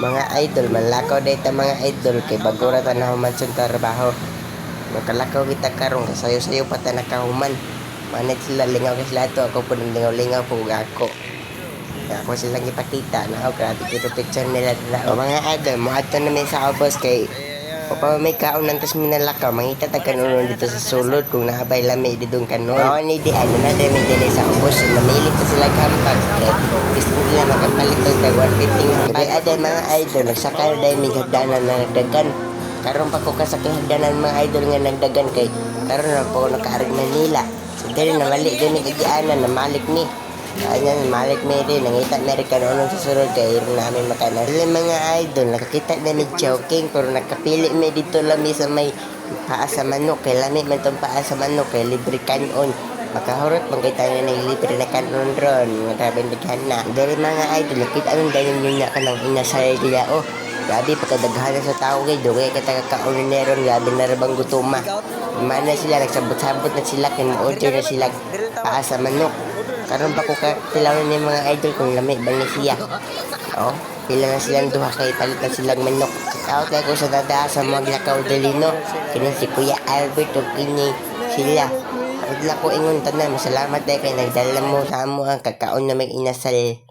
Mga idol, manlakaw data mga idol kay bagura ta na human sa trabaho. Makalakaw kita karon kasayo-sayo pa ta nakahuman. Manit sila lingaw kay sila to ako pud lingaw-lingaw po ako. Kaya ako silang ipakita na ako grabe kito picture nila na mga idol mo adto na mi sa ubos kay o pa may kaon nantas minalakaw mangita ta kanon dito sa sulod kung naabay lami didong kanon. Oo ni di ano na dami dili sa ubos namili ta sila kampag kay gusto nila makapalit og tagwan fitting. Kay ada mga idol nagsakay dai mi hagdanan na nagdagan. Karon pa ko kasakay hagdanan mga idol nga nagdagan kay karon na po nakaarig Manila. So dili na mali gani kagianan na malik ni. Kaya malik meri nangita American unong sa sulod kay namin makanan. Dili mga idol nakakita na ni joking pero nakapili mi dito lami sa may paa sa manok kay lami man tong paa sa manok kay libre kanon. Makahurot man kay tayo na libre na kanon ron nga tabang dighana. Dili mga idol nakita ang dayon niya kanang inasay diya oh. Grabe pagkadaghan sa tao kay dugay ka taga-kaunon neron grabe na rabang gutuma. Mana sila nagsabot-sabot na sila kay mo-order na sila paa sa manok. Karon pa ko tilaw ni mga idol kung lami bang ni siya. Oh, pila na silang duha kay palit na silang manok. Out kay ko sa dada sa mga lakaw delino. Kini si Kuya Albert ug kini sila. Adla ko ingon tanan, salamat day kay nagdala mo sa amo ang kakaon na may inasal.